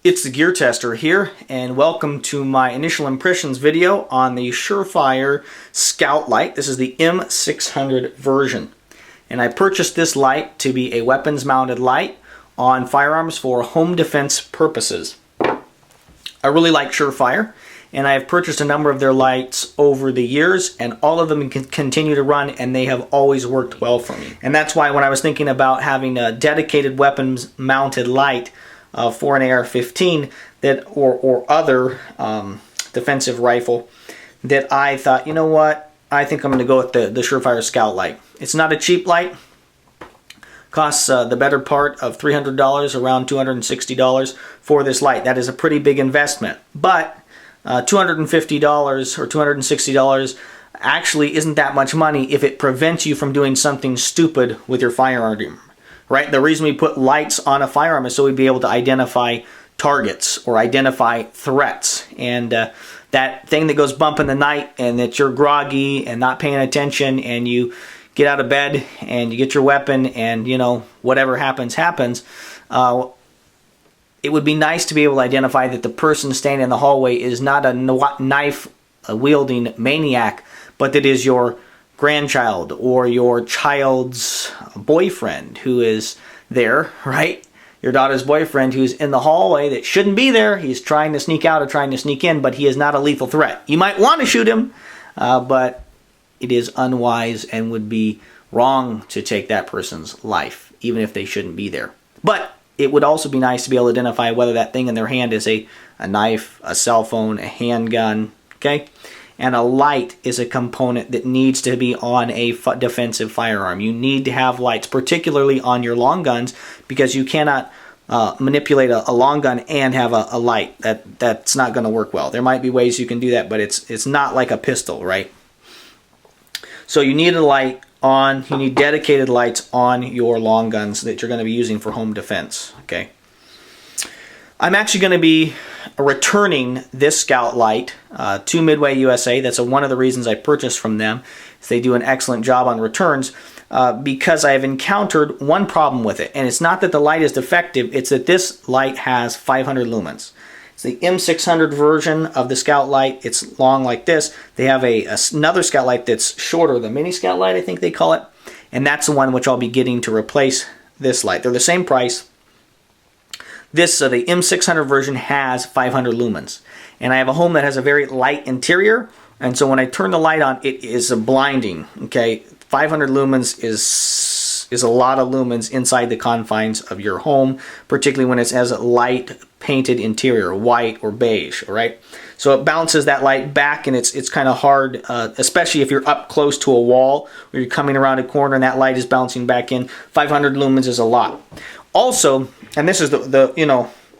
It's the Gear Tester here, and welcome to my initial impressions video on the SureFire Scout Light. This is the M600 version, and I purchased this light to be a weapons-mounted light on firearms for home defense purposes. I really like SureFire, and I have purchased a number of their lights over the years, and all of them can continue to run, and they have always worked well for me. And that's why when I was thinking about having a dedicated weapons-mounted light for an AR-15 that or other defensive rifle, that I thought, you know what, I think I'm going to go with the SureFire Scout Light. It's not a cheap light. Costs the better part of $300, around $260 for this light. That is a pretty big investment. But $250 or $260 actually isn't that much money if it prevents you from doing something stupid with your firearm. Right? The reason we put lights on a firearm is so we'd be able to identify targets or identify threats. And that thing that goes bump in the night and that you're groggy and not paying attention and you get out of bed and you get your weapon and, you know, whatever happens, happens. It would be nice to be able to identify that the person standing in the hallway is not a knife-wielding maniac, but that is your grandchild or your child's boyfriend who is there, right? Your daughter's boyfriend who's in the hallway that shouldn't be there. He's trying to sneak out or trying to sneak in, but he is not a lethal threat. You might want to shoot him, but it is unwise and would be wrong to take that person's life, even if they shouldn't be there. But it would also be nice to be able to identify whether that thing in their hand is a knife, a cell phone, a handgun, okay? And a light is a component that needs to be on a defensive firearm. You need to have lights, particularly on your long guns, because you cannot manipulate a long gun and have a light. That's not going to work well. There might be ways you can do that, but it's not like a pistol, right? So you need a light on, you need dedicated lights on your long guns that you're going to be using for home defense, okay? I'm actually going to be returning this Scout Light to Midway USA. That's one of the reasons I purchased from them. They do an excellent job on returns because I have encountered one problem with it. And it's not that the light is defective, it's that this light has 500 lumens. It's the M600 version of the Scout Light. It's long like this. They have another Scout Light that's shorter, the Mini Scout Light I think they call it. And that's the one which I'll be getting to replace this light. They're the same price. The M600 version has 500 lumens. And I have a home that has a very light interior. And so when I turn the light on, it is blinding. Okay, 500 lumens is a lot of lumens inside the confines of your home, particularly when it has a light painted interior, white or beige, all right? So it bounces that light back, and it's kind of hard, especially if you're up close to a wall or you're coming around a corner and that light is bouncing back in. 500 lumens is a lot. Also, and this is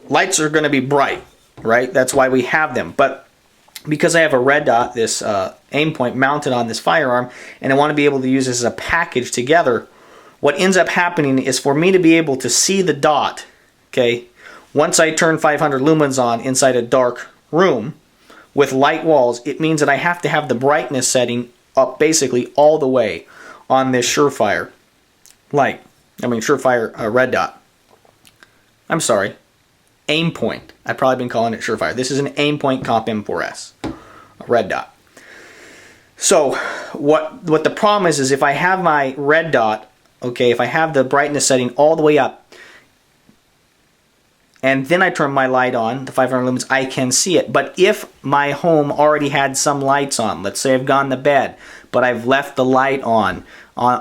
lights are going to be bright, right? That's why we have them. But because I have a red dot, this aim point mounted on this firearm, and I want to be able to use this as a package together, what ends up happening is for me to be able to see the dot, okay, once I turn 500 lumens on inside a dark room with light walls, it means that I have to have the brightness setting up basically all the way on this SureFire light. SureFire red dot. I'm sorry, aim point. I've probably been calling it SureFire. This is an aim point Comp M4S, a red dot. So what the problem is if I have my red dot, okay, if I have the brightness setting all the way up, and then I turn my light on, the 500 lumens, I can see it. But if my home already had some lights on, let's say I've gone to bed, but I've left the light on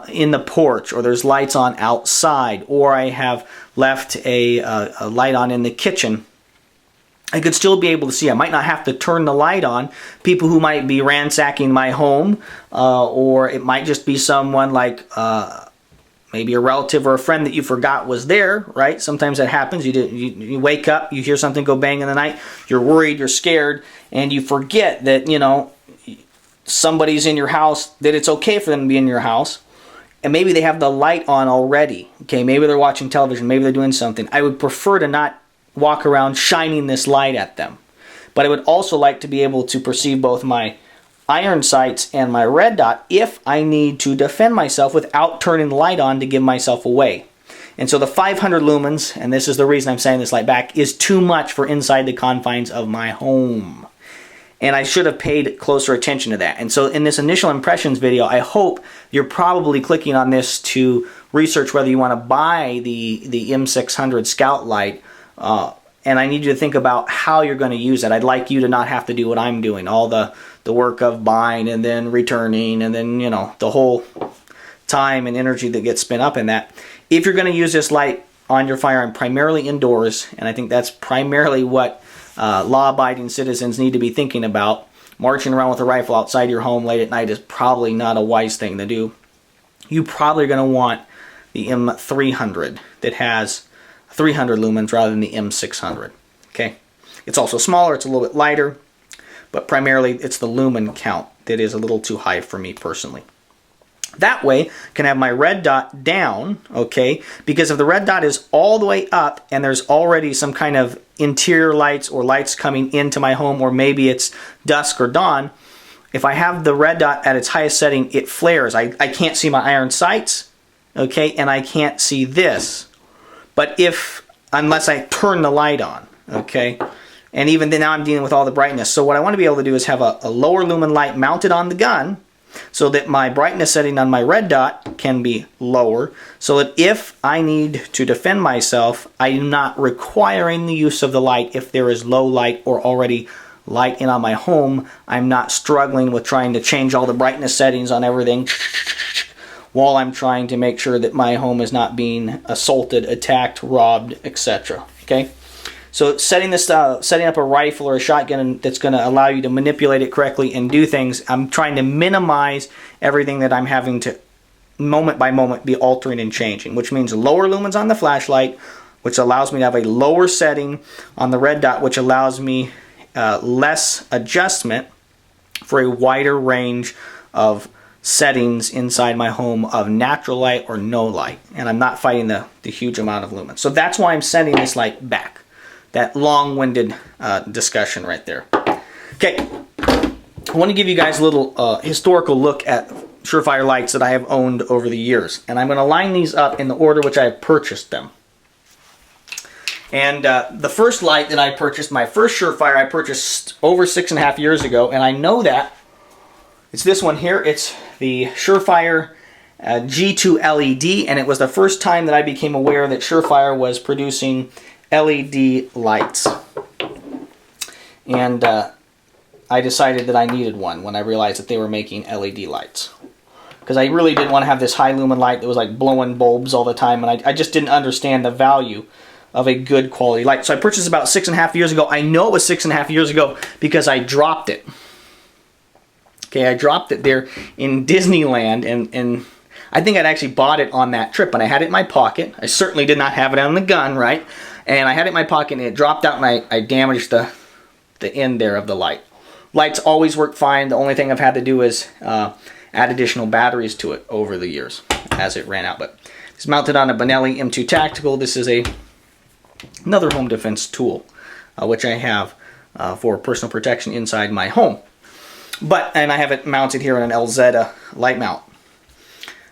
in the porch, or there's lights on outside, or I have left a light on in the kitchen, I could still be able to see. I might not have to turn the light on. People who might be ransacking my home, or it might just be someone like maybe a relative or a friend that you forgot was there, right? Sometimes that happens. You wake up, you hear something go bang in the night, you're worried, you're scared, and you forget that, you know, somebody's in your house, that it's okay for them to be in your house, and maybe they have the light on already. Okay, maybe they're watching television, maybe they're doing something. I would prefer to not walk around shining this light at them. But I would also like to be able to perceive both my iron sights and my red dot if I need to defend myself without turning the light on to give myself away. And so the 500 lumens, and this is the reason I'm setting this light back, is too much for inside the confines of my home. And I should have paid closer attention to that. And so in this initial impressions video, I hope you're probably clicking on this to research whether you want to buy the M600 Scout light. And I need you to think about how you're going to use it. I'd like you to not have to do what I'm doing, all the work of buying and then returning and then, you know, the whole time and energy that gets spent up in that. If you're going to use this light on your firearm primarily indoors, and I think that's primarily what law-abiding citizens need to be thinking about, marching around with a rifle outside your home late at night is probably not a wise thing to do. You probably are going to want the M300 that has 300 lumens rather than the M600. Okay, it's also smaller, it's a little bit lighter, but primarily it's the lumen count that is a little too high for me personally. That way, I can have my red dot down, okay, because if the red dot is all the way up and there's already some kind of interior lights or lights coming into my home, or maybe it's dusk or dawn, if I have the red dot at its highest setting, it flares. I can't see my iron sights, okay, and I can't see this. But unless I turn the light on, okay, and even then now I'm dealing with all the brightness. So what I want to be able to do is have a lower lumen light mounted on the gun, so that my brightness setting on my red dot can be lower, so that if I need to defend myself, I am not requiring the use of the light if there is low light or already light in on my home. I'm not struggling with trying to change all the brightness settings on everything while I'm trying to make sure that my home is not being assaulted, attacked, robbed, etc. Okay? So setting up a rifle or a shotgun that's going to allow you to manipulate it correctly and do things, I'm trying to minimize everything that I'm having to moment by moment be altering and changing, which means lower lumens on the flashlight, which allows me to have a lower setting on the red dot, which allows me less adjustment for a wider range of settings inside my home of natural light or no light. And I'm not fighting the huge amount of lumens. So that's why I'm setting this light back. That long-winded discussion right there. Okay, I want to give you guys a little historical look at SureFire lights that I have owned over the years. And I'm going to line these up in the order which I have purchased them. And the first light that I purchased, my first SureFire, I purchased over 6.5 years ago. And I know that it's this one here. It's the SureFire G2 LED. And it was the first time that I became aware that SureFire was producing LED lights, and I decided that I needed one when I realized that they were making LED lights, because I really didn't want to have this high lumen light that was like blowing bulbs all the time, and I just didn't understand the value of a good quality light. So I purchased about 6.5 years ago. I know it was 6.5 years ago because I dropped it. Okay, I dropped it there in Disneyland, and I think I'd actually bought it on that trip, and I had it in my pocket. I certainly did not have it on the gun, right? And I had it in my pocket, and it dropped out, and I damaged the end there of the light. Lights always work fine. The only thing I've had to do is add additional batteries to it over the years as it ran out. But it's mounted on a Benelli M2 Tactical. This is another home defense tool, which I have for personal protection inside my home. And I have it mounted here on an LZ light mount.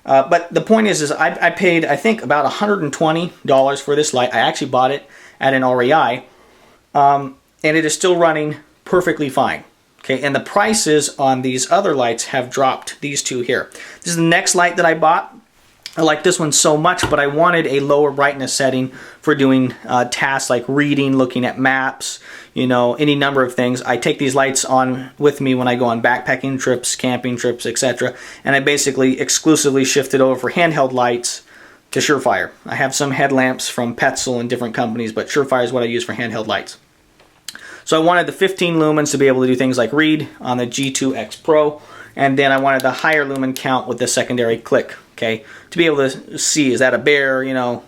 But the point is I paid, I think, about $120 for this light. I actually bought it at an REI, and it is still running perfectly fine. Okay, and the prices on these other lights have dropped, these two here. This is the next light that I bought. I like this one so much, but I wanted a lower brightness setting for doing tasks like reading, looking at maps, you know, any number of things. I take these lights on with me when I go on backpacking trips, camping trips, etc. And I basically exclusively shifted over for handheld lights to SureFire. I have some headlamps from Petzl and different companies, but SureFire is what I use for handheld lights. So I wanted the 15 lumens to be able to do things like read on the G2X Pro, and then I wanted the higher lumen count with the secondary click. Okay, to be able to see, is that a bear, you know,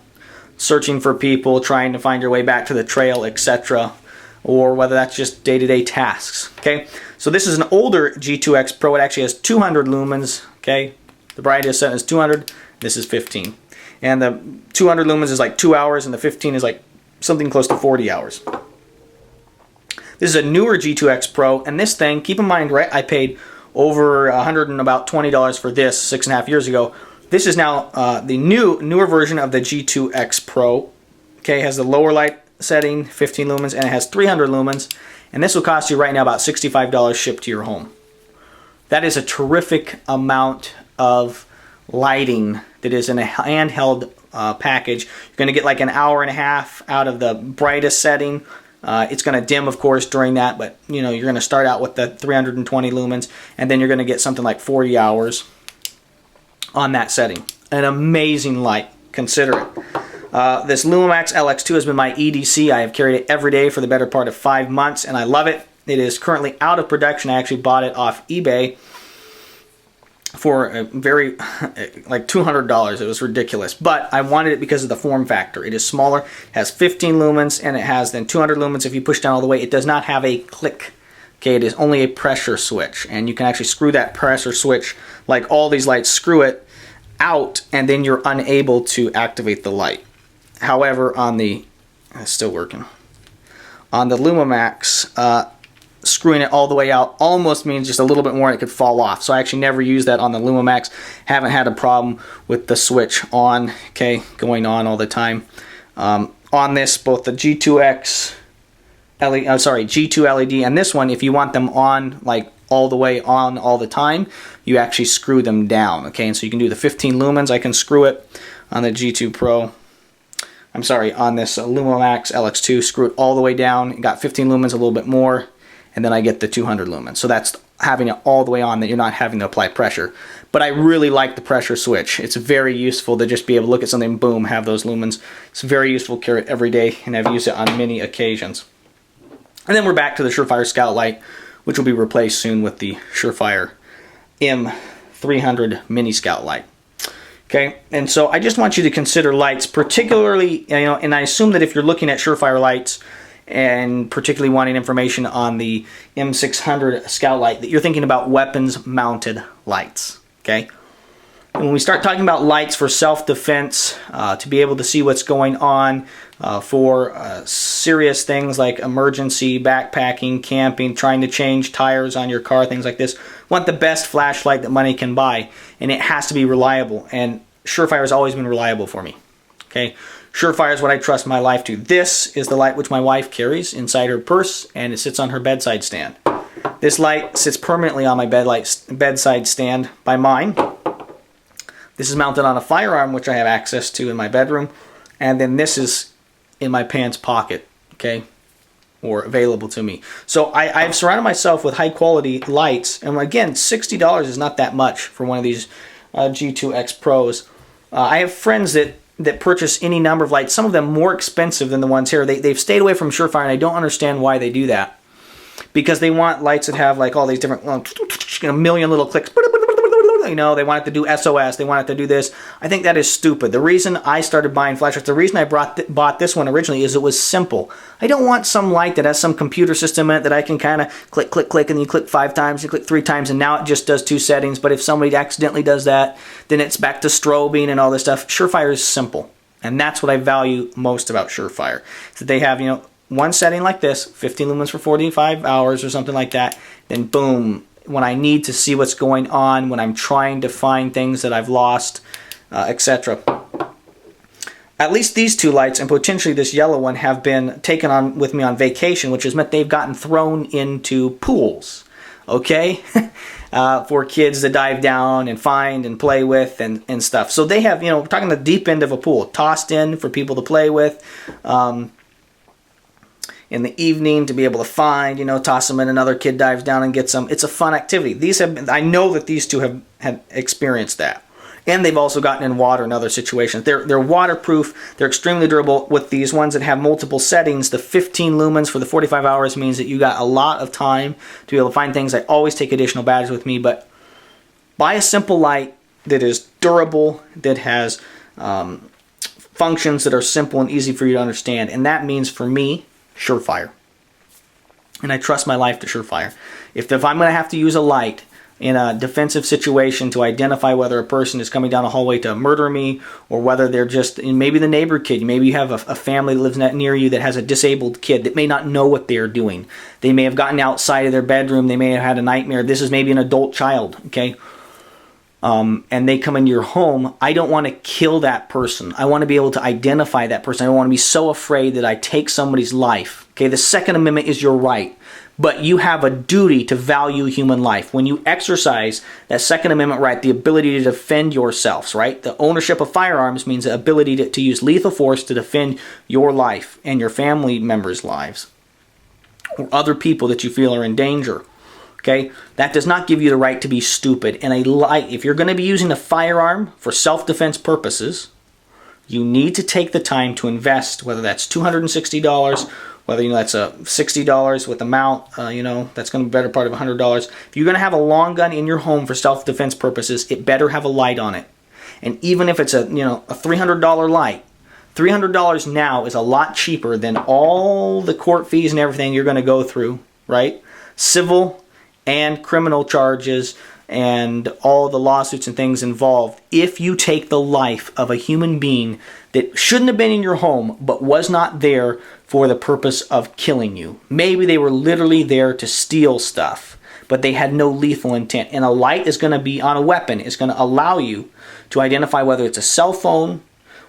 searching for people, trying to find your way back to the trail, etc., or whether that's just day-to-day tasks. Okay, so this is an older G2X Pro. It actually has 200 lumens. Okay, the brightest setting is 200. This is 15, and the 200 lumens is like 2 hours, and the 15 is like something close to 40 hours. This is a newer G2X Pro, and this thing, keep in mind, right, I paid over $120 for this 6.5 years ago. This is now the newer version of the G2X Pro. Okay, it has the lower light setting, 15 lumens, and it has 300 lumens. And this will cost you right now about $65 shipped to your home. That is a terrific amount of lighting that is in a handheld package. You're going to get like an hour and a half out of the brightest setting. It's going to dim, of course, during that, but you know, you're going to start out with the 320 lumens, and then you're going to get something like 40 hours on that setting. An amazing light. Consider it. This Lumimax LX2 has been my EDC. I have carried it every day for the better part of 5 months, and I love it. It is currently out of production. I actually bought it off eBay for a very, like $200. It was ridiculous, but I wanted it because of the form factor. It is smaller, has 15 lumens, and it has then 200 lumens if you push down all the way. It does not have a click. Okay, it is only a pressure switch, and you can actually screw that pressure switch, like all these lights, screw it out, and then you're unable to activate the light. However, on the, it's still working, on the Lumimax, screwing it all the way out almost means just a little bit more and it could fall off. So I actually never use that on the Lumimax. Haven't had a problem with the switch on, okay, going on all the time. On this, both the G2X LED, G2 LED and this one, if you want them on like all the way on all the time, you actually screw them down, okay? And so you can do the 15 lumens. I can screw it on the G2 Pro. I'm sorry, on this Lumimax LX2, screw it all the way down. It got 15 lumens, a little bit more, and then I get the 200 lumens. So that's having it all the way on, that you're not having to apply pressure. But I really like the pressure switch. It's very useful to just be able to look at something, boom, have those lumens. It's very useful to carry it every day, and I've used it on many occasions. And then we're back to the SureFire Scout Light, which will be replaced soon with the SureFire M600 Mini Scout Light. Okay, and so I just want you to consider lights, particularly, you know, and I assume that if you're looking at SureFire lights and particularly wanting information on the M600 Scout Light, that you're thinking about weapons-mounted lights, okay? And when we start talking about lights for self-defense, to be able to see what's going on, for serious things like emergency, backpacking, camping, trying to change tires on your car, things like this, want the best flashlight that money can buy, and it has to be reliable, and SureFire has always been reliable for me, okay? SureFire is what I trust my life to. This is the light which my wife carries inside her purse, and it sits on her bedside stand. This light sits permanently on my bedside stand by mine. This is mounted on a firearm, which I have access to in my bedroom, and then this is in my pants pocket, okay, or available to me. So I've surrounded myself with high quality lights, and again, $60 is not that much for one of these G2X Pros. I have friends that purchase any number of lights, some of them more expensive than the ones here. They've stayed away from SureFire, and I don't understand why they do that. Because they want lights that have like all these different, a million little clicks. You know, they want it to do SOS, they want it to do this. I think that is stupid. The reason I started buying flashlights, the reason I bought this one originally is it was simple. I don't want some light that has some computer system in it that I can kind of click, click, click, and then you click 5 times, you click 3 times, and now it just does 2 settings. But if somebody accidentally does that, then it's back to strobing and all this stuff. SureFire is simple. And that's what I value most about SureFire. That they have, you know, one setting like this, 15 lumens for 45 hours or something like that, then boom, when I need to see what's going on, when I'm trying to find things that I've lost, etc. At least these 2 lights, and potentially this yellow one, have been taken on with me on vacation, which has meant they've gotten thrown into pools, okay? For kids to dive down and find and play with and stuff. So they have, you know, we're talking the deep end of a pool, tossed in for people to play with. In the evening to be able to find, you know, toss them in, another kid dives down and gets them. It's a fun activity. These have been, I know that these 2 have experienced that. And they've also gotten in water in other situations. They're waterproof. They're extremely durable. With these ones that have multiple settings, the 15 lumens for the 45 hours means that you got a lot of time to be able to find things. I always take additional batteries with me, but buy a simple light that is durable, that has functions that are simple and easy for you to understand. And that means for me, SureFire. And I trust my life to SureFire. If I'm going to have to use a light in a defensive situation to identify whether a person is coming down a hallway to murder me, or whether they're just, maybe the neighbor kid, maybe you have a family that lives near you that has a disabled kid that may not know what they're doing. They may have gotten outside of their bedroom, they may have had a nightmare. This is maybe an adult child, okay? and they come into your home, I don't want to kill that person. I want to be able to identify that person. I don't want to be so afraid that I take somebody's life. Okay, the Second Amendment is your right, but you have a duty to value human life. When you exercise that Second Amendment right, the ability to defend yourselves, right? The ownership of firearms means the ability to use lethal force to defend your life and your family members' lives, or other people that you feel are in danger. Okay, that does not give you the right to be stupid. And if you're going to be using a firearm for self-defense purposes, you need to take the time to invest, whether that's $260, whether that's a $60 with a mount, that's going to be a better part of $100. If you're going to have a long gun in your home for self-defense purposes, it better have a light on it. And even if it's a $300 light, $300 now is a lot cheaper than all the court fees and everything you're going to go through, right? Civil and criminal charges and all the lawsuits and things involved if you take the life of a human being that shouldn't have been in your home but was not there for the purpose of killing you. Maybe they were literally there to steal stuff, but they had no lethal intent. And a light is going to be on a weapon. It's going to allow you to identify whether it's a cell phone,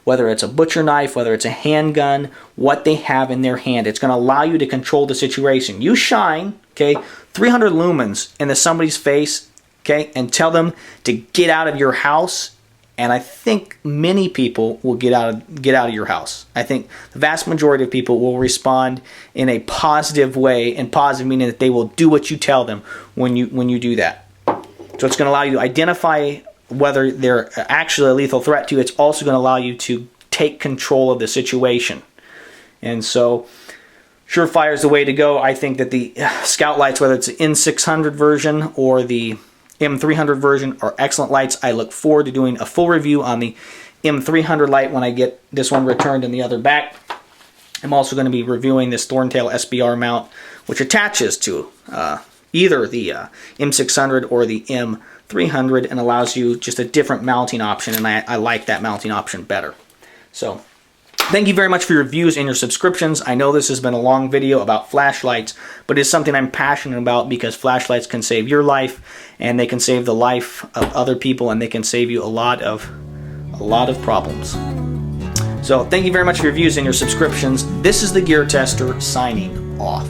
whether it's a butcher knife, whether it's a handgun, what they have in their hand. It's going to allow you to control the situation. You shine, okay, 300 lumens into somebody's face, okay, and tell them to get out of your house, and I think many people will get out of your house. I think the vast majority of people will respond in a positive way, and positive meaning that they will do what you tell them when you do that. So it's going to allow you to identify whether they're actually a lethal threat to you. It's also going to allow you to take control of the situation. And so SureFire is the way to go. I think that the Scout lights, whether it's the M600 version or the M300 version, are excellent lights. I look forward to doing a full review on the M300 light when I get this one returned and the other back. I'm also going to be reviewing this Thorntail SBR mount, which attaches to either the M600 or the M300 and allows you just a different mounting option, and I like that mounting option better. So thank you very much for your views and your subscriptions. I know this has been a long video about flashlights, but it's something I'm passionate about because flashlights can save your life, and they can save the life of other people, and they can save you a lot of problems. So thank you very much for your views and your subscriptions. This is the Gear Tester signing off.